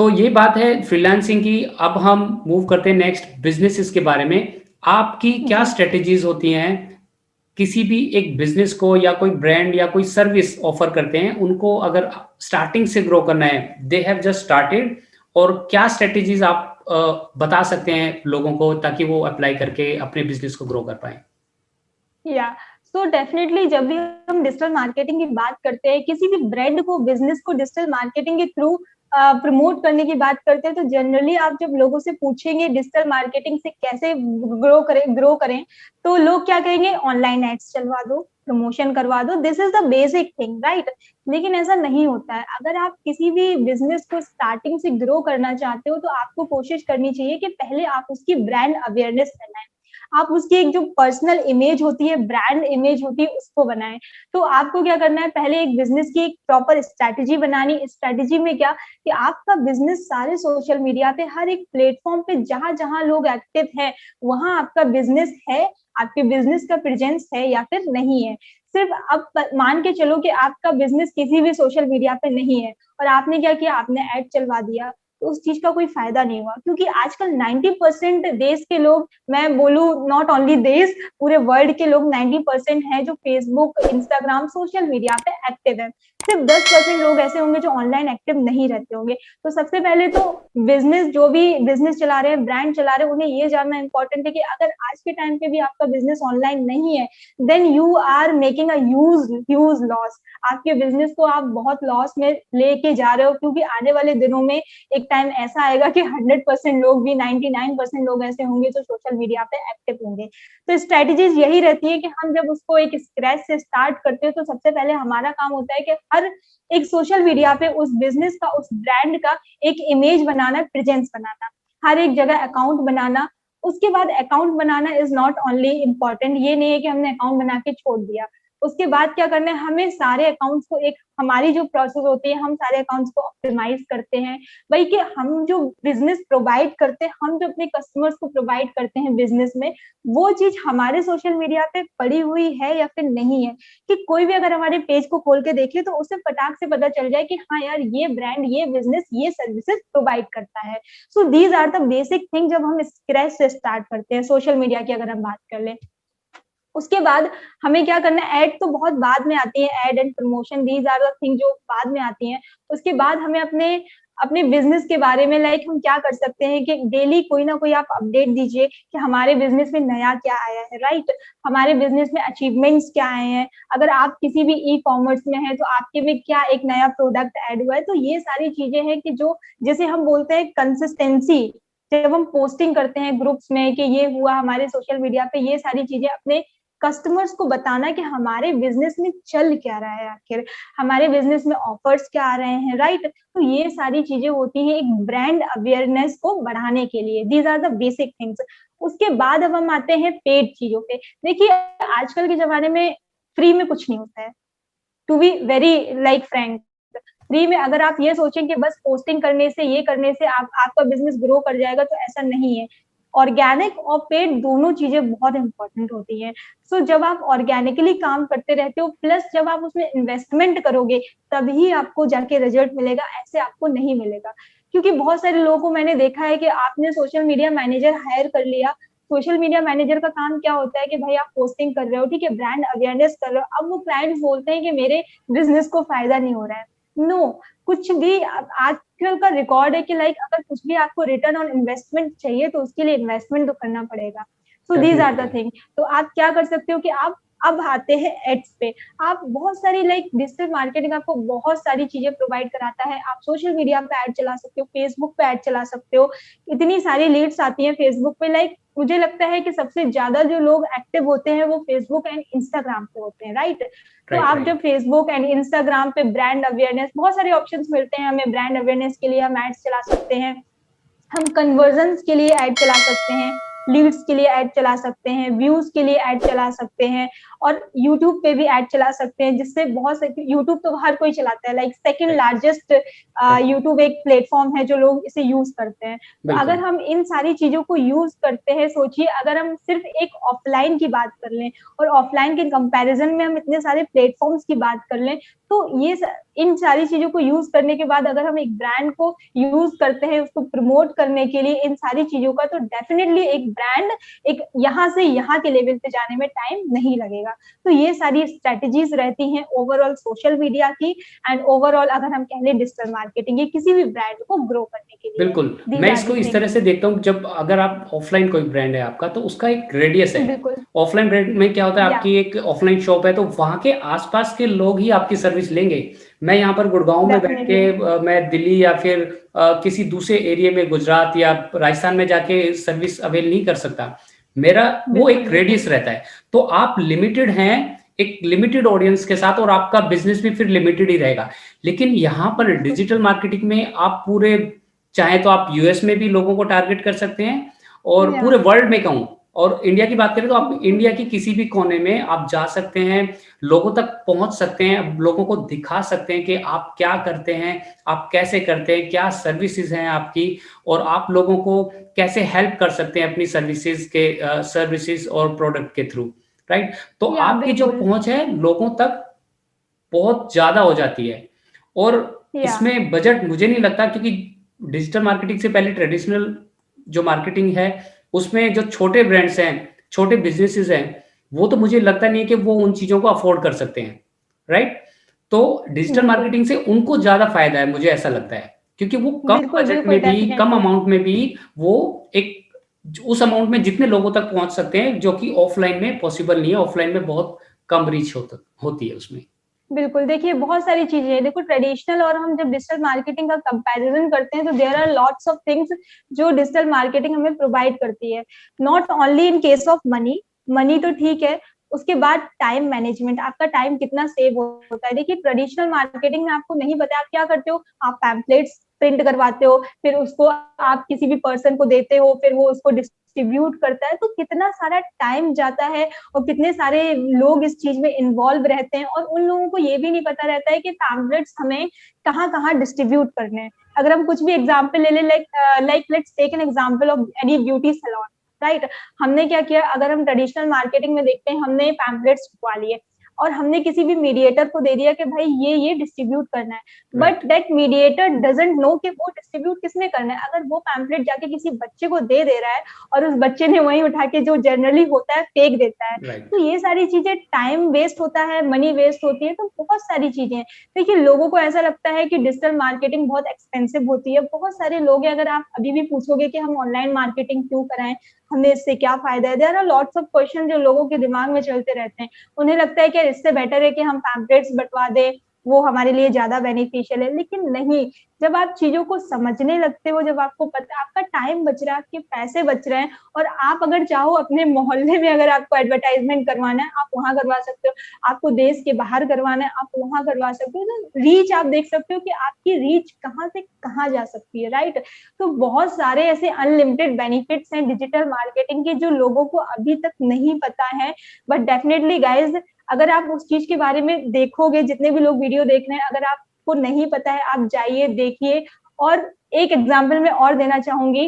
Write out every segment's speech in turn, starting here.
तो ये बात है फ्रीलांसिंग की। अब हम मूव करते हैं नेक्स्ट बिजनेसेस के बारे में। आपकी क्या जी। स्ट्रेटेजीज होती हैं किसी भी एक बिजनेस को, या कोई ब्रांड या कोई सर्विस ऑफर करते हैं उनको, अगर स्टार्टिंग से ग्रो करना है, दे हैव जस्ट स्टार्टेड, और क्या स्ट्रेटेजीज आप बता सकते हैं लोगों को ताकि वो अप्लाई करके अपने बिजनेस को ग्रो कर पाए? या सो डेफिनेटली जब भी हम डिजिटल मार्केटिंग की बात करते हैं, किसी भी ब्रांड को, बिजनेस को डिजिटल मार्केटिंग के थ्रू प्रमोट करने की बात करते हैं, तो जनरली आप जब लोगों से पूछेंगे डिजिटल मार्केटिंग से कैसे ग्रो करें, तो लोग क्या कहेंगे, ऑनलाइन एड्स चलवा दो, प्रमोशन करवा दो, this is the basic thing, right. लेकिन ऐसा नहीं होता है। अगर आप किसी भी बिजनेस को स्टार्टिंग से ग्रो करना चाहते हो, तो आपको कोशिश करनी चाहिए कि पहले आप उसकी ब्रांड अवेयरनेस बनाएं। आप उसकी एक जो पर्सनल इमेज होती है, ब्रांड इमेज होती है, उसको बनाएं। तो आपको क्या करना है, पहले एक बिजनेस की एक प्रॉपर स्ट्रैटेजी बनानी। स्ट्रैटेजी में क्या कि आपका बिजनेस सारे सोशल मीडिया पे, हर एक प्लेटफॉर्म पे, जहां जहां लोग एक्टिव है, वहां आपका बिजनेस है, आपके बिजनेस का प्रेजेंस है या फिर नहीं है। सिर्फ अब मान के चलो कि आपका बिजनेस किसी भी सोशल मीडिया पे नहीं है और आपने क्या किया, आपने ऐड चलवा दिया, तो उस चीज का कोई फायदा नहीं हुआ। क्योंकि आजकल 90% देश के लोग, मैं बोलूँ नॉट ओनली देश, पूरे वर्ल्ड के लोग 90% है जो फेसबुक, इंस्टाग्राम, सोशल मीडिया पे एक्टिव है। सिर्फ 10% लोग ऐसे होंगे जो ऑनलाइन एक्टिव नहीं रहते होंगे। तो सबसे पहले तो बिजनेस, जो भी बिजनेस चला रहे हैं, ब्रांड चला रहे हैं, उन्हें ये जानना इंपॉर्टेंट है कि अगर आज के टाइम पे भी आपका बिजनेस ऑनलाइन नहीं है, then you are making a huge huge loss. आपके बिजनेस को आप बहुत लॉस में लेके जा रहे हो, क्योंकि आने वाले दिनों में एक टाइम ऐसा आएगा कि 100% लोग भी, 99% लोग ऐसे होंगे जो सोशल मीडिया पे एक्टिव होंगे। तो स्ट्रेटेजीज यही रहती है कि हम जब उसको एक स्क्रैच से स्टार्ट करते हैं, तो सबसे पहले हमारा काम होता है कि हर एक सोशल मीडिया पे उस बिजनेस का, उस ब्रांड का एक इमेज बनाना, प्रेजेंस बनाना, हर एक जगह अकाउंट बनाना। उसके बाद account banana is not only important, ये नहीं है कि हमने अकाउंट बना के छोड़ दिया। उसके बाद क्या करना है, हमें सारे अकाउंट्स को, एक हमारी जो प्रोसेस होती है, हम सारे अकाउंट्स को ऑप्टिमाइज करते हैं। वही कि हम जो बिजनेस प्रोवाइड करते हैं, हम जो अपने कस्टमर्स को प्रोवाइड करते हैं बिजनेस में, वो चीज हमारे सोशल मीडिया पे पड़ी हुई है या फिर नहीं है। कि कोई भी अगर हमारे पेज को खोल के देखे, तो उसे फटाक से पता चल जाए कि हाँ यार, ये ब्रांड, ये बिजनेस, ये सर्विसेज प्रोवाइड करता है। So these are the basic thing जब हम स्क्रैच से स्टार्ट करते हैं सोशल मीडिया की, अगर हम बात कर लें। उसके बाद हमें क्या करना है, ऐड तो बहुत बाद में आती है, ad and promotion, these are the thing जो बाद में आती हैं। उसके बाद हमें अपने अपने बिजनेस के बारे में, लाइक हम क्या कर सकते हैं कि डेली कोई ना कोई आप अपडेट दीजिए कि हमारे बिजनेस में नया क्या आया है, राइट। हमारे बिजनेस में अचीवमेंट्स क्या आए हैं। अगर आप किसी भी ई कॉमर्स में है, तो आपके में क्या एक नया प्रोडक्ट ऐड हुआ है। तो ये सारी चीजें हैं कि जो, जैसे हम बोलते हैं कंसिस्टेंसी, जब हम पोस्टिंग करते हैं ग्रुप्स में कि ये हुआ हमारे सोशल मीडिया पे, ये सारी चीजें अपने कस्टमर्स को बताना कि हमारे बिजनेस में चल क्या रहा है, आखिर हमारे बिजनेस में ऑफर्स क्या आ रहे हैं, राइट। तो ये सारी चीजें होती हैं एक ब्रांड अवेयरनेस को बढ़ाने के लिए। These are the basic things. उसके बाद अब हम आते हैं पेड चीजों पे। देखिए, आजकल के जमाने में फ्री में कुछ नहीं होता है, to be very like frank. Free में अगर आप ये सोचें कि बस पोस्टिंग करने से, ये करने से आपका बिजनेस ग्रो कर जाएगा, तो ऐसा नहीं है। ऑर्गेनिक और पेड दोनों चीजें बहुत इंपॉर्टेंट होती हैं। सो जब आप ऑर्गेनिकली काम करते रहते हो, प्लस जब आप उसमें इन्वेस्टमेंट करोगे, तभी आपको जाके रिजल्ट मिलेगा, ऐसे आपको नहीं मिलेगा। क्योंकि बहुत सारे लोगों को मैंने देखा है कि आपने सोशल मीडिया मैनेजर हायर कर लिया। सोशल मीडिया मैनेजर का काम क्या होता है कि भाई आप पोस्टिंग कर रहे हो, ठीक है, ब्रांड अवेयरनेस कर रहे हो, अब वो क्लाइंट्स बोलते हैं कि मेरे बिजनेस को फायदा नहीं हो रहा है। नो, कुछ भी आजकल का रिकॉर्ड है कि लाइक अगर कुछ भी आपको रिटर्न ऑन इन्वेस्टमेंट चाहिए, तो उसके लिए इन्वेस्टमेंट तो करना पड़ेगा। So these are the definitely. Thing. तो आप क्या कर सकते हो कि आप, अब आते हैं एड्स पे। आप बहुत सारी, लाइक डिजिटल मार्केटिंग आपको बहुत सारी चीजें प्रोवाइड कराता है। आप सोशल मीडिया पे ऐड चला सकते हो, फेसबुक पे ऐड चला सकते हो। इतनी सारी लीड्स आती हैं फेसबुक पे। लाइक मुझे लगता है कि सबसे ज्यादा जो लोग एक्टिव होते हैं वो फेसबुक एंड इंस्टाग्राम पे होते हैं, राइट। तो राइट, आप जब राइट। फेसबुक एंड इंस्टाग्राम पे ब्रांड अवेयरनेस, बहुत सारे ऑप्शंस मिलते हैं हमें ब्रांड अवेयरनेस के लिए। हम एड्स चला सकते हैं, हम कन्वर्जन के लिए ऐड चला सकते हैं, लीड्स के लिए ऐड चला सकते हैं, व्यूज के लिए ऐड चला सकते हैं, और यूट्यूब पे भी ऐड चला सकते हैं, जिससे बहुत से, यूट्यूब तो हर कोई चलाता है, like second right, largest right. YouTube एक प्लेटफॉर्म है जो लोग इसे यूज करते हैं। तो अगर बिल्कुल। हम इन सारी चीजों को यूज करते हैं, सोचिए अगर हम सिर्फ एक ऑफलाइन की बात कर लें और ऑफलाइन के कंपैरिजन में हम इतने सारे प्लेटफॉर्म्स की बात कर लें, तो ये इन सारी चीजों को यूज करने के बाद अगर हम एक ब्रांड को यूज करते हैं उसको प्रमोट करने के लिए इन सारी चीजों का, तो डेफिनेटली एक ब्रांड एक यहाँ से यहाँ के लेवल पे जाने में टाइम नहीं लगेगा। तो ये सारी स्ट्रेटेजीज रहती हैं ओवरऑल सोशल मीडिया की एंड ओवरऑल अगर हम कह लें डिजिटल मार्केटिंग, ये किसी भी ब्रांड को ग्रो करने के लिए। बिल्कुल, These मैं are इसको the इस तरह things। से देखता हूँ, जब अगर आप ऑफलाइन कोई ब्रांड है आपका, तो उसका एक रेडियस है। बिल्कुल। ऑफलाइन ब्रांड में क्या होता है, या आपकी एक ऑफलाइन शॉप है, तो वहाँ के आस-पास के लोग ही आपकी सर्विस लेंगे। मैं यहाँ पर गुड़गाँव में बैठ के डेफिनेटली। मैं दिल्ली या फिर किसी दूसरे एरिया में गुजरात या राजस्थान में जाके सर्विस अवेल नहीं कर सकता। मेरा वो बिल्कुल एक बिल्कुल। रेडियस रहता है। तो आप लिमिटेड हैं, एक लिमिटेड ऑडियंस के साथ, और आपका बिज़नेस भी फिर लिमिटेड ही रहेगा। लेकिन यहाँ पर बिल्कुल डिजिटल मार्केटिंग में आप पूरे, चाहे तो आप यूएस में भी लोगों को टारगेट कर सकते हैं, और या पूरे वर्ल्ड में कहूँ, और इंडिया की बात करें तो आप बिल्कुल इंडिया की किसी भी कोने में आप जा सकते हैं, लोगों तक पहुँच सकते हैं, लोगों को दिखा सकते हैं कि आप क्या करते हैं, आप कैसे करते हैं, क्या सर्विसेज़ हैं आपकी, और आप लोगों को कैसे हेल्प कर सकते हैं अपनी सर्विसेज़ और प्रोडक्ट के थ्रू, राइट? तो या आपकी जो बिल्कुल। पहुँच है लोगों तक बहुत ज़्यादा हो जाती है। और या इसमें बजट मुझे नहीं लगता, क्योंकि डिजिटल मार्केटिंग से पहले ट्रेडिशनल जो मार्केटिंग है, उसमें जो छोटे ब्रांड्स हैं, छोटे बिज़नेसेस हैं, वो तो मुझे लगता नहीं है कि वो उन चीज़ों को अफ़ोर्ड कर सकते हैं, राइट? तो डिजिटल बिल्कुल मार्केटिंग से उनको ज़्यादा फ़ायदा है, मुझे ऐसा लगता है, क्योंकि वो कम बिल्कुल बजट बिल्कुल में भी, कम डेफिनेटली। अमाउंट में भी वो एक उस अमाउंट में जितने लोगों तक पहुँच सकते हैं, जो कि ऑफ़लाइन में पॉसिबल नहीं है, ऑफ़लाइन में बहुत कम रीच होती है उसमें। बिल्कुल, देखिए बहुत सारी चीज़ें हैं। देखो ट्रेडिशनल और हम जब डिजिटल मार्केटिंग का कंपैरिज़न करते हैं तो there are lots of things जो डिजिटल मार्केटिंग हमें प्रोवाइड करती है। Not only in case of money, money तो ठीक है, उसके बाद टाइम मैनेजमेंट, आपका टाइम कितना सेव होता है। देखिए ट्रेडिशनल मार्केटिंग में आपको नहीं पता है आप क्या करते हो, आप पैम्पलेट्स प्रिंट करवाते हो, फिर उसको आप किसी भी पर्सन को देते हो, फिर वो उसको डिस्ट्रीब्यूट करता है, तो कितना सारा टाइम जाता है और कितने सारे लोग इस चीज़ में इन्वॉल्व रहते हैं और उन लोगों को ये भी नहीं पता रहता है कि पैम्पलेट्स हमें कहाँ-कहाँ डिस्ट्रीब्यूट करने हैं। अगर हम कुछ भी एग्ज़ाम्पल ले लें like let's take an example of any beauty salon, right? हमने क्या किया, अगर हम ट्रेडिशनल मार्केटिंग में देखते हैं, हमने पैम्पलेट्स छपवा लिए और हमने किसी भी मीडिएटर को दे दिया कि भाई ये डिस्ट्रीब्यूट करना है। But right, that mediator doesn't know कि वो डिस्ट्रीब्यूट किसमें करना है। अगर वो पैम्पलेट जाके किसी बच्चे को दे रहा है और उस बच्चे ने वहीं उठा के जो जनरली होता है फेंक देता है, तो राइट। ये सारी चीजें टाइम वेस्ट होता है, मनी वेस्ट होती है, तो बहुत सारी चीजें हैं। देखिए लोगों को ऐसा लगता है कि डिजिटल मार्केटिंग बहुत एक्सपेंसिव होती है। बहुत सारे लोग हैं, अगर आप अभी भी पूछोगे कि हम ऑनलाइन मार्केटिंग क्यों कराएं, हमें इससे क्या फायदा है, there are lots of question जो लोगों के दिमाग में चलते रहते हैं। उन्हें लगता है कि इससे बेटर है कि हम पैम्पलेट्स बंटवा दें, वो हमारे लिए ज्यादा बेनिफिशियल है, लेकिन नहीं। जब आप चीजों को समझने लगते हो, जब आपको पता है आपका टाइम बच रहा है, आपके पैसे बच रहे हैं, और आप अगर चाहो अपने मोहल्ले में अगर आपको एडवर्टाइजमेंट करवाना है, आप वहां करवा सकते हो। आपको देश के बाहर करवाना है, आप वहां करवा सकते हो। तो रीच आप देख सकते हो कि आपकी रीच कहाँ से कहाँ जा सकती है, राइट? तो बहुत सारे ऐसे अनलिमिटेड बेनिफिट्स हैं डिजिटल मार्केटिंग के जो लोगों को अभी तक नहीं पता है। बट डेफिनेटली गाइज, अगर आप उस चीज के बारे में देखोगे, जितने भी लोग वीडियो देख रहे हैं, अगर आपको नहीं पता है, आप जाइए देखिए। और एक एग्जाम्पल मैं और देना चाहूंगी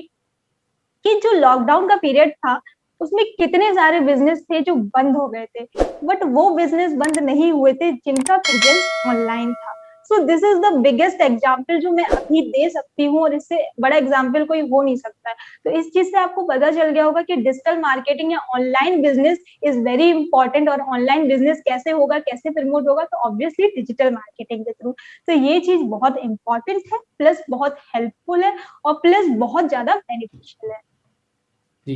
कि जो लॉकडाउन का पीरियड था, उसमें कितने सारे बिजनेस थे जो बंद हो गए थे, बट वो बिजनेस बंद नहीं हुए थे जिनका प्रेजेंस ऑनलाइन था। So this is the biggest example जो मैं अभी दे सकती हूँ, और इससे बड़ा एग्जाम्पल कोई हो नहीं सकता है। तो इस चीज से आपको पता चल गया होगा कि डिजिटल मार्केटिंग या online business is very important, और ऑनलाइन बिजनेस कैसे होगा, कैसे प्रमोट होगा, तो ऑब्वियसली डिजिटल मार्केटिंग के थ्रू। तो ये चीज बहुत इंपॉर्टेंट है, प्लस बहुत हेल्पफुल है, और प्लस बहुत ज्यादा बेनिफिशियल है। जी,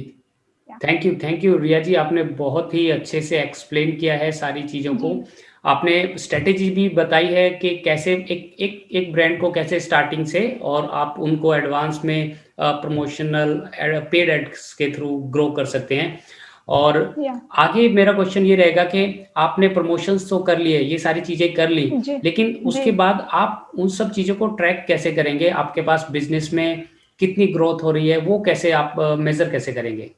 या थैंक यू रिया जी, आपने बहुत ही अच्छे से एक्सप्लेन किया है सारी चीज़ों को। जी आपने स्ट्रैटेजी भी बताई है कि कैसे एक ब्रांड को कैसे स्टार्टिंग से, और आप उनको एडवांस में प्रमोशनल पेड एड्स के थ्रू ग्रो कर सकते हैं। और या आगे मेरा क्वेश्चन ये रहेगा कि आपने प्रमोशंस तो कर लिए, ये सारी चीज़ें कर ली, जी लेकिन जी उसके बाद आप उन सब चीज़ों को ट्रैक कैसे करेंगे? आपके पास बिज़नेस में कितनी ग्रोथ हो रही है, वो कैसे आप मेज़र कैसे करेंगे?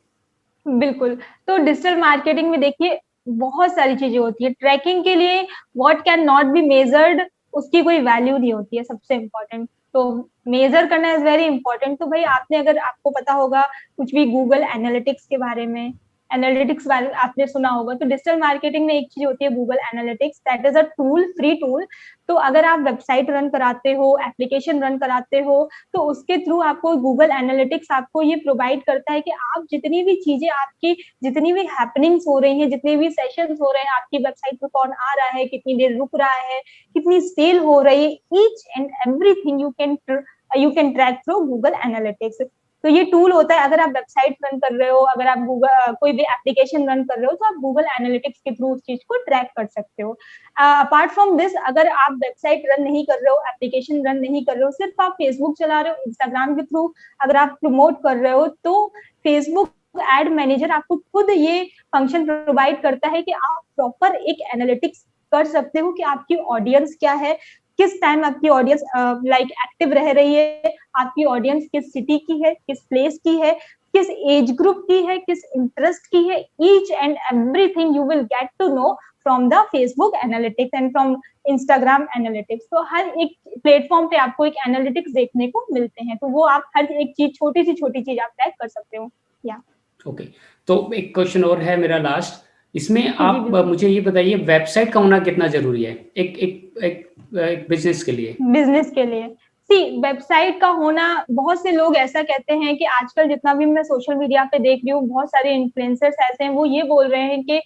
बिल्कुल। तो डिजिटल मार्केटिंग में देखिए बहुत सारी चीजें होती है ट्रैकिंग के लिए। What can not be measured, उसकी कोई वैल्यू नहीं होती है, सबसे इम्पोर्टेंट। तो मेजर करना इज वेरी इंपॉर्टेंट। तो भाई आपने, अगर आपको पता होगा कुछ भी गूगल एनालिटिक्स के बारे में, एनालिटिक्स वाले आपने सुना होगा। तो डिजिटल मार्केटिंग में एक चीज होती है Google analytics, that is a tool, free tool. तो अगर आप वेबसाइट रन कराते हो, एप्लीकेशन रन कराते हो, तो उसके थ्रू आपको गूगल एनालिटिक्स आपको ये प्रोवाइड करता है कि आप जितनी भी चीजें आपकी, जितनी भी हैपनिंग्स हो रही हैं, जितने भी सेशंस हो रहे हैं, आपकी वेबसाइट पर कौन आ रहा है, कितनी देर रुक रहा है, कितनी सेल हो रही है, each and everything you can track through Google analytics. तो ये टूल होता है, अगर आप वेबसाइट रन कर रहे हो, अगर आप गूगल कोई भी एप्लीकेशन रन कर रहे हो, तो आप गूगल एनालिटिक्स के थ्रू उस चीज को ट्रैक कर सकते हो। अपार्ट फ्रॉम दिस, अगर आप वेबसाइट रन नहीं कर रहे हो, एप्लीकेशन रन नहीं कर रहे हो, सिर्फ आप फेसबुक चला रहे हो, इंस्टाग्राम के थ्रू अगर आप प्रमोट कर रहे हो, तो फेसबुक एड मैनेजर आपको खुद ये फंक्शन प्रोवाइड करता है कि आप प्रॉपर एक एनालिटिक्स कर सकते हो कि आपकी ऑडियंस क्या है, किस टाइम आपकी ऑडियंस लाइक एक्टिव रह रही है, आपकी ऑडियंस किस सिटी की है, किस प्लेस की है, किस एज ग्रुप की है, किस इंटरेस्ट की है, each and everything you will get to know from the Facebook analytics and from Instagram analytics. तो हर एक प्लेटफॉर्म पे आपको एक एनालिटिक्स देखने को मिलते हैं, तो वो आप हर एक चीज, छोटी चीज आप ट्रैक कर सकते हो। या ओके, तो एक क्वेश्चन और है मेरा लास्ट, इसमें जी आप बिल्कुल। मुझे ये बताइए वेबसाइट का होना कितना जरूरी है एक एक एक, एक बिजनेस के लिए? बिजनेस के लिए सी, वेबसाइट का होना, बहुत से लोग ऐसा कहते हैं कि आजकल जितना भी मैं सोशल मीडिया पे देख रही हूँ, बहुत सारे इन्फ्लुएंसर्स ऐसे हैं, वो ये बोल रहे हैं कि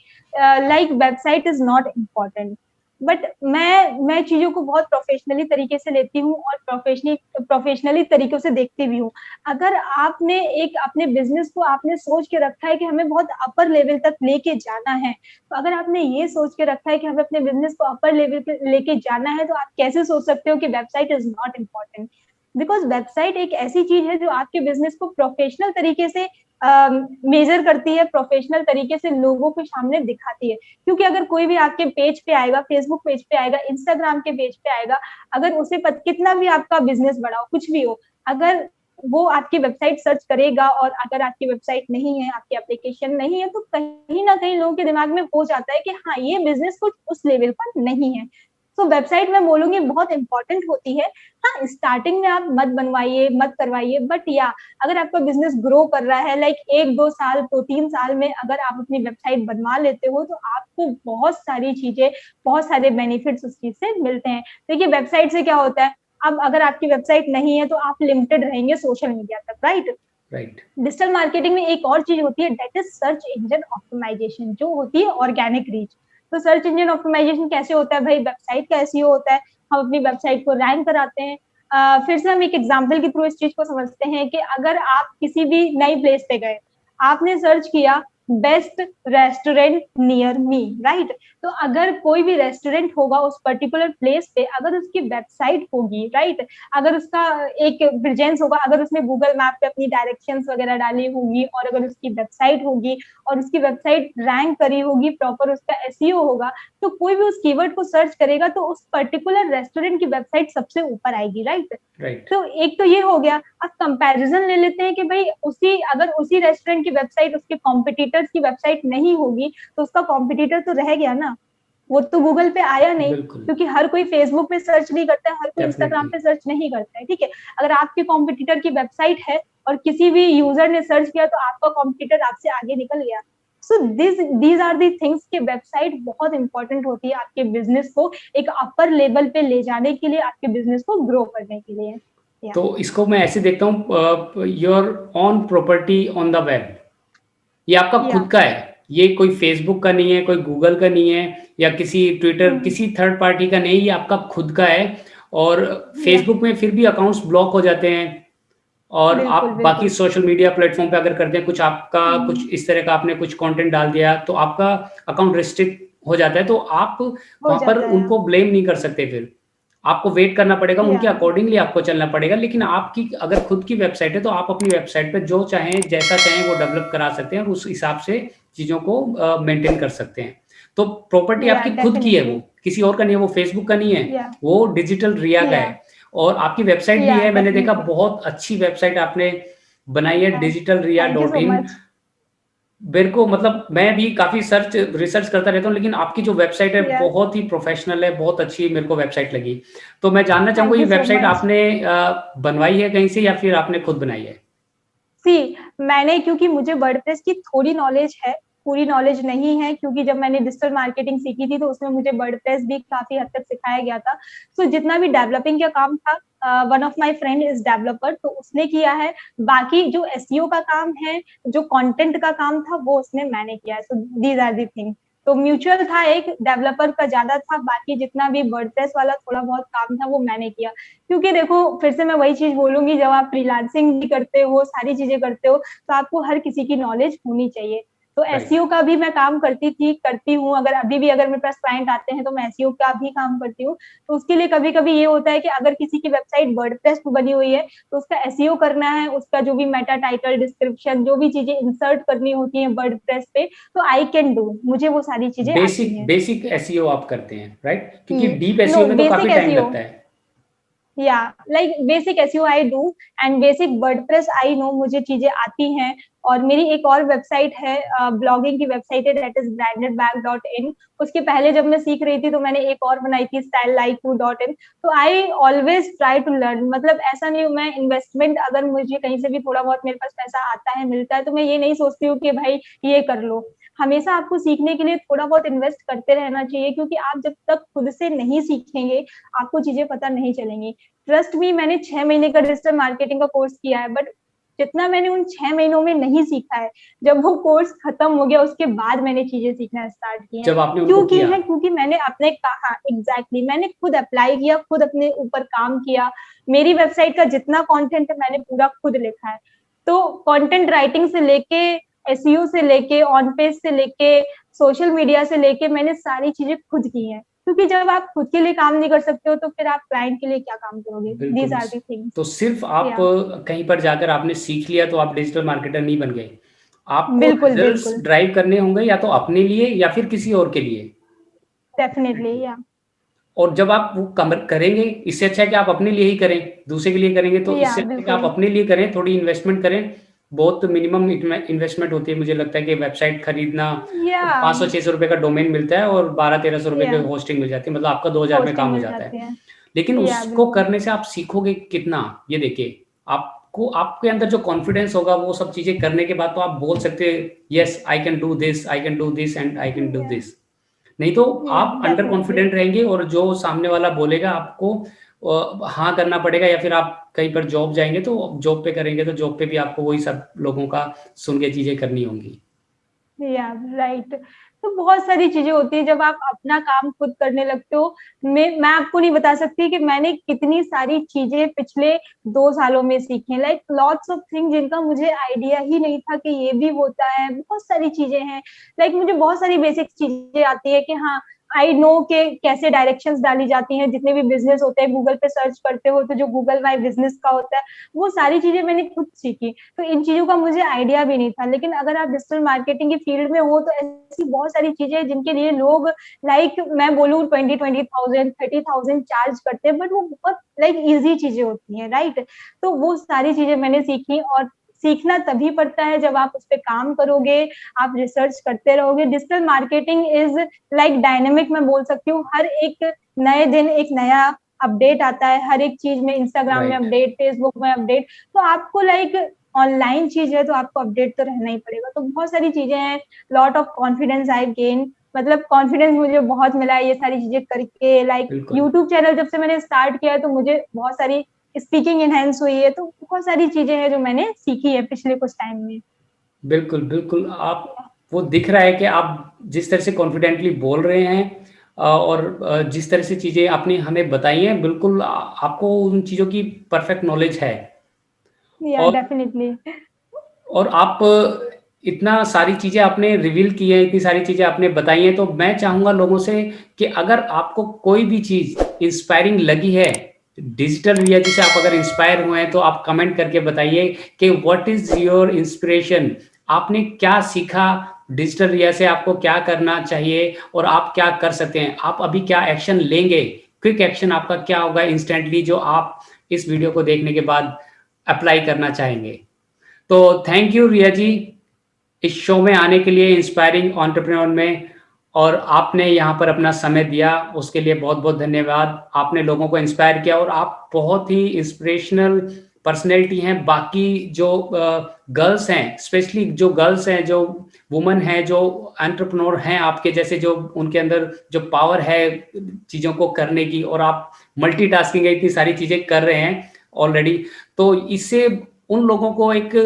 like website is not important. But मैं चीजों को बहुत प्रोफेशनली तरीके से लेती हूँ और प्रोफेशनली तरीकों से देखती भी हूँ। अगर आपने एक अपने बिजनेस को आपने सोच के रखा है कि हमें बहुत अपर लेवल तक लेके जाना है, तो अगर आपने ये सोच के रखा है कि हमें अपने बिजनेस को अपर लेवल पे लेके जाना है, तो आप कैसे सोच सकते हो कि website is not important? Because website एक ऐसी चीज है जो आपके बिजनेस को प्रोफेशनल तरीके से मेजर करती है, प्रोफेशनल तरीके से लोगों के सामने दिखाती है। क्योंकि अगर कोई भी आपके पेज पे आएगा, फेसबुक पेज पे आएगा, इंस्टाग्राम के पेज पे आएगा, अगर उसे कितना भी आपका बिजनेस बड़ा हो, कुछ भी हो, अगर वो आपकी वेबसाइट सर्च करेगा और अगर आपकी वेबसाइट नहीं है, आपकी एप्लीकेशन नहीं है, तो कहीं ना कहीं लोगों के दिमाग में हो जाता है कि हाँ, ये बिजनेस कुछ उस लेवल पर नहीं है। तो वेबसाइट मैं बोलूंगी बहुत इंपॉर्टेंट होती है। हाँ, स्टार्टिंग में आप मत बनवाइए, मत करवाइए, बट या अगर आपका बिजनेस ग्रो कर रहा है, लाइक 1-2 साल, 2-3 साल में अगर आप अपनी वेबसाइट बनवा लेते हो, तो आपको बहुत सारी चीजें, बहुत सारे बेनिफिट्स उस चीज से मिलते हैं। देखिए, वेबसाइट से क्या होता है, अब अगर आपकी वेबसाइट नहीं है, तो आप लिमिटेड रहेंगे सोशल मीडिया तक, राइट? राइट। डिजिटल मार्केटिंग में एक और चीज होती है, that is search engine optimization, जो होती है ऑर्गेनिक रीच। तो सर्च इंजन ऑप्टिमाइजेशन कैसे होता है भाई? वेबसाइट का एसईओ होता है, हम अपनी वेबसाइट को रैंक कराते हैं। फिर से हम एक एग्जांपल के थ्रू इस चीज को समझते हैं कि अगर आप किसी भी नई प्लेस पे गए, आपने सर्च किया best restaurant near me, right? तो अगर कोई भी रेस्टोरेंट होगा उस पर्टिकुलर प्लेस पे, अगर उसकी वेबसाइट होगी, राइट, अगर उसका एक प्रेजेंस होगा, अगर उसने गूगल मैप पे अपनी डायरेक्शंस वगैरह डाली होगी, और अगर उसकी वेबसाइट होगी और उसकी वेबसाइट रैंक करी होगी, प्रॉपर उसका एसईओ होगा, तो कोई भी उस कीवर्ड को सर्च करेगा तो उस पर्टिकुलर रेस्टोरेंट की वेबसाइट सबसे ऊपर आएगी, राइट? राइट। तो एक तो ये हो गया। अब कंपैरिजन ले लेते हैं कि भाई अगर उसी रेस्टोरेंट की वेबसाइट उसके कॉम्पिटिटर्स की वेबसाइट नहीं होगी, तो उसका कॉम्पिटिटर तो रह गया ना, वो तो गूगल पे आया नहीं। बिल्कुल। क्योंकि हर कोई फेसबुक पे सर्च नहीं करता है, हर कोई इंस्टाग्राम डेफिनेटली। पे सर्च नहीं करता है, ठीक है? अगर आपके कॉम्पिटिटर की वेबसाइट है और किसी भी यूजर ने सर्च किया, तो आपका कॉम्पिटिटर आपसे आगे निकल गया। So these are the things कि वेबसाइट बहुत इंपॉर्टेंट होती है आपके बिजनेस को एक अपर लेवल पे ले जाने के लिए, आपके बिजनेस को ग्रो करने के लिए। तो इसको मैं ऐसे देखता हूँ, your own property on the web, ये आपका या खुद का है, ये कोई फेसबुक का नहीं है, कोई गूगल का नहीं है, या किसी ट्विटर, किसी थर्ड पार्टी का नहीं, ये आपका खुद का है। और या फेसबुक में फिर भी अकाउंट्स ब्लॉक हो जाते हैं, और आप बिल्कुल बाकी बिल्कुल। सोशल मीडिया प्लेटफॉर्म पे अगर करते हैं कुछ, आपका कुछ इस तरह का आपने कुछ कंटेंट डाल दिया, तो आपका अकाउंट रिस्ट्रिक्ट हो जाता है, तो आप हो वहां पर जाता है। उनको ब्लेम नहीं कर सकते, फिर आपको वेट करना पड़ेगा, या उनके अकॉर्डिंगली आपको चलना पड़ेगा। लेकिन आपकी अगर खुद की वेबसाइट है, तो आप अपनी वेबसाइट पे जो चाहें, जैसा चाहें वो डेवलप करा सकते हैं, और उस हिसाब से चीज़ों को मेंटेन कर सकते हैं। तो प्रॉपर्टी या आपकी खुद की है, डेफिनेटली। वो किसी और का नहीं है, वो फेसबुक का नहीं है, या वो डिजिटल रिया का या है। और आपकी वेबसाइट भी या है, मैंने देखा डेफिनेटली। बहुत अच्छी वेबसाइट आपने बनाई है, डिजिटल रिया थैंक यू डॉट सो इन। मच। मेरे को मतलब मैं भी काफ़ी रिसर्च करता रहता हूँ, लेकिन आपकी जो वेबसाइट है या बहुत ही प्रोफेशनल है, बहुत अच्छी मेरे को वेबसाइट लगी। तो मैं जानना चाहूँगा, थैंक ये यू सो वेबसाइट मच। आपने बनवाई है कहीं से, या फिर आपने खुद बनाई है? सी, मैंने, क्योंकि मुझे वर्डप्रेस की थोड़ी नॉलेज है, पूरी नॉलेज नहीं है, क्योंकि जब मैंने डिजिटल मार्केटिंग सीखी थी तो उसमें मुझे वर्डप्रेस भी काफ़ी हद तक सिखाया गया था। सो जितना भी डेवलपिंग का काम था, one of my friend is developer, तो उसने किया है। बाकी जो एसईओ का काम है, जो कंटेंट का काम था, वो उसने मैंने किया है। सो दीज़ आर द थिंग। तो म्यूचुअल था, एक डेवलपर का ज़्यादा था, बाकी जितना भी वर्डप्रेस वाला थोड़ा बहुत काम था वो मैंने किया। क्योंकि देखो, फिर से मैं वही चीज़ बोलूँगी, जब आप फ्रीलांसिंग भी करते हो, सारी चीज़ें करते हो, तो आपको हर किसी की नॉलेज होनी चाहिए। तो राइट। एसईओ का भी मैं काम करती थी, करती हूँ, अगर अभी भी अगर मेरे पास क्लाइंट आते हैं तो मैं एसईओ का भी काम करती हूँ। तो उसके लिए कभी-कभी ये होता है कि अगर किसी की वेबसाइट वर्डप्रेस पे बनी हुई है, तो उसका एसईओ करना है, उसका जो भी मेटा टाइटल, डिस्क्रिप्शन, जो भी चीज़ें इंसर्ट करनी होती हैं वर्डप्रेस पे, तो आई कैन डू, मुझे वो सारी चीज़ें आती बेसिक हैं। बेसिक एसईओ आप करते हैं, राइट? क्योंकि हुँ, डीप नो एसईओ में तो बेसिक काफ़ी टाइम एसईओ। लगता है। या like basic SEO I do and basic WordPress I know, मुझे चीजें आती हैं। और मेरी एक और वेबसाइट है, ब्लॉगिंग की वेबसाइट है, दैट इज brandedbag.in। उसके पहले जब मैं सीख रही थी तो मैंने एक और बनाई थी, stylelike2.in। तो I always try to learn, मतलब ऐसा नहीं हूँ मैं इन्वेस्टमेंट, अगर मुझे कहीं से भी थोड़ा बहुत मेरे पास पैसा आता है, मिलता है, तो मैं ये नहीं सोचती हूँ कि भाई ये कर लो। हमेशा आपको सीखने के लिए थोड़ा बहुत इन्वेस्ट करते रहना चाहिए, क्योंकि आप जब तक खुद से नहीं सीखेंगे, आपको चीजें पता नहीं चलेंगी। ट्रस्ट मी, मैंने 6 महीने का डिजिटल मार्केटिंग का कोर्स किया है, बट जितना मैंने उन 6 महीनों में नहीं सीखा है, जब वो कोर्स खत्म हो गया उसके बाद मैंने चीजें सीखना स्टार्ट की हैं। जब आपने उनको क्यों की किया। हैं? क्योंकि मैंने अपने कहा एग्जैक्टली, मैंने खुद अप्लाई किया, खुद अपने ऊपर काम किया। मेरी वेबसाइट का जितना कंटेंट है मैंने पूरा खुद लिखा है। तो कंटेंट राइटिंग से लेके, एसईओ से लेके, ऑन पेज से लेके, सोशल मीडिया से लेके, मैंने सारी चीजें खुद की हैं। क्योंकि जब आप खुद के लिए काम नहीं कर सकते हो तो फिर आप क्लाइंट के लिए क्या काम करोगे? दीज बिल्कुल। Are the things. तो सिर्फ आप या कहीं पर जाकर आपने सीख लिया तो आप डिजिटल मार्केटर नहीं बन गए। आपको बिल्कुल, रिजल्ट्स बिल्कुल। ड्राइव करने होंगे या तो अपने लिए या फिर किसी और के लिए। डेफिनिटली या और जब आप वो करेंगे, इससे अच्छा है कि आप अपने लिए ही करें, दूसरे के लिए करेंगे तो या इससे अच्छा है कि आप बिल्कुल। अपने लिए करें, थोड़ी इन्वेस्टमेंट करें। बहुत मिनिमम इन्वेस्टमेंट होती है, मुझे लगता है कि वेबसाइट खरीदना या 500-600 रुपए का डोमेन मिलता है और 1200-1300 रुपए की या होस्टिंग मिल जाती है, मतलब आपका 2000 में होस्टिंग काम हो मिल जाता है। जाती है। लेकिन या उसको बिल्कुल। करने से आप सीखोगे कितना, ये देखिए, आपको आपके अंदर जो कॉन्फिडेंस होगा वो सब चीज़ें करने के बाद तो आप बोल सकते हैं, yes I can do this, I can do this and I can do या दिस। नहीं तो या आप अंडर डेफिनिटली। कॉन्फिडेंट रहेंगे और जो सामने वाला बोलेगा आपको हाँ करना पड़ेगा, या फिर आप कहीं पर जॉब जाएँगे तो जॉब पे करेंगे तो जॉब पे भी आपको वही सब लोगों का सुन के चीज़ें करनी होंगी। या राइट। तो बहुत सारी चीजें होती है जब आप अपना काम खुद करने लगते हो। मैं आपको नहीं बता सकती कि मैंने कितनी सारी चीजें पिछले 2 सालों में सीखी, लाइक लॉट्स ऑफ थिंग जिनका मुझे आइडिया ही नहीं था कि ये भी होता है। बहुत सारी चीजें हैं, लाइक मुझे बहुत सारी बेसिक चीजें आती है कि हाँ, आई नो के कैसे डायरेक्शंस डाली जाती हैं। जितने भी बिजनेस होते हैं, गूगल पे सर्च करते हो तो जो गूगल माई बिजनेस का होता है, वो सारी चीजें मैंने खुद सीखी। तो इन चीजों का मुझे आइडिया भी नहीं था। लेकिन अगर आप डिजिटल मार्केटिंग की फील्ड में हो तो ऐसी बहुत सारी चीजें हैं जिनके लिए लोग, लाइक मैं बोलूँ 20,000 30,000 चार्ज करते हैं, बट वो बहुत लाइक इजी चीजें होती हैं, राइट? तो वो सारी चीजें मैंने सीखी। और सीखना तभी पड़ता है जब आप उस पर काम करोगे, आप रिसर्च करते रहोगे। Digital marketing is like dynamic, मैं बोल सकती हूँ। हर एक नए दिन एक नया अपडेट आता है, हर एक चीज में, इंस्टाग्राम में राइट। अपडेट, फेसबुक में अपडेट। तो आपको लाइक ऑनलाइन चीज है तो आपको अपडेट तो रहना ही पड़ेगा। तो बहुत सारी चीजें हैं। Lot of confidence I gain, मतलब कॉन्फिडेंस मुझे बहुत मिला है ये सारी चीजें करके। लाइक बिल्कुल। यूट्यूब चैनल जब से मैंने स्टार्ट किया है तो मुझे बहुत सारी स्पीकिंग इनहेंस हुई है। तो बहुत सारी चीजें हैं जो मैंने सीखी है पिछले कुछ टाइम में। बिल्कुल, बिल्कुल। आप वो दिख रहा है कि आप जिस तरह से कॉन्फिडेंटली बोल रहे हैं और जिस तरह से चीज़ें आपने हमें बताई हैं, बिल्कुल आपको उन चीज़ों की परफेक्ट नॉलेज है। या और डेफिनेटली। और आप इतना सारी चीज़ें आपने रिवील की हैं, इतनी सारी चीज़ें आपने बताई हैं, तो मैं चाहूँगा लोगों से कि अगर आपको कोई भी चीज़ इंस्पायरिंग लगी है, डिजिटल रिया जी से आप अगर इंस्पायर हुए हैं, तो आप कमेंट करके बताइए कि व्हाट इज़ योर इंस्पिरेशन? आपने क्या सीखा डिजिटल रिया से, आपको क्या करना चाहिए और आप क्या कर सकते हैं? आप अभी क्या एक्शन लेंगे? क्विक एक्शन आपका क्या होगा इंस्टेंटली जो आप इस वीडियो को देखने के बाद अप्लाई करना चाहेंगे? तो थैंक यू रिया जी, इस शो में आने के लिए, इंस्पायरिंग एंटरप्रेन्योर में, और आपने यहाँ पर अपना समय दिया, उसके लिए बहुत बहुत धन्यवाद। आपने लोगों को इंस्पायर किया और आप बहुत ही इंस्पिरेशनल पर्सनैलिटी हैं, बाकी जो गर्ल्स हैं, स्पेशली जो गर्ल्स हैं, जो वुमन हैं, जो एंटरप्रेन्योर हैं आपके जैसे, जो उनके अंदर जो पावर है चीज़ों को करने की, और आप मल्टीटास्किंग है, इतनी सारी चीज़ें कर रहे हैं ऑलरेडी, तो इससे उन लोगों को एक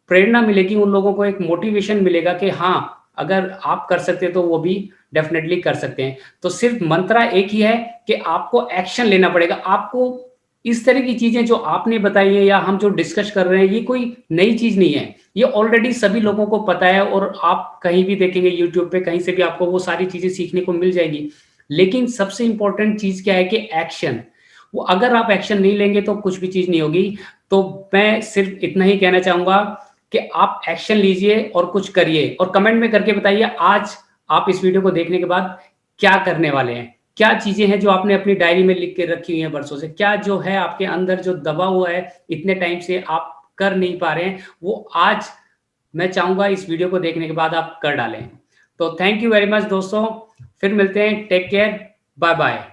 प्रेरणा मिलेगी, उन लोगों को एक मोटिवेशन मिलेगा कि हाँ, अगर आप कर सकते हैं तो वो भी डेफ़िनेटली कर सकते हैं। तो सिर्फ़ मंत्रा एक ही है कि आपको एक्शन लेना पड़ेगा। आपको इस तरह की चीज़ें जो आपने बताई है या हम जो डिस्कस कर रहे हैं, ये कोई नई चीज़ नहीं है। ये ऑलरेडी सभी लोगों को पता है, और आप कहीं भी देखेंगे यूट्यूब पे, कहीं से भी आपको वो सारी चीज़ें सीखने को मिल जाएगी। लेकिन सबसे इम्पोर्टेंट चीज़ क्या है कि एक्शन। वो अगर आप एक्शन नहीं लेंगे तो कुछ भी चीज़ नहीं होगी। तो मैं सिर्फ़ इतना ही कहना चाहूँगा कि आप एक्शन लीजिए और कुछ करिए, और कमेंट में करके बताइए आज आप इस वीडियो को देखने के बाद क्या करने वाले हैं? क्या चीज़ें हैं जो आपने अपनी डायरी में लिख के रखी हुई हैं बरसों से? क्या जो है आपके अंदर जो दबा हुआ है इतने टाइम से आप कर नहीं पा रहे हैं, वो आज मैं चाहूँगा इस वीडियो को देखने के बाद आप कर डालें। तो थैंक यू वेरी मच दोस्तों, फिर मिलते हैं, टेक केयर, बाय-बाय।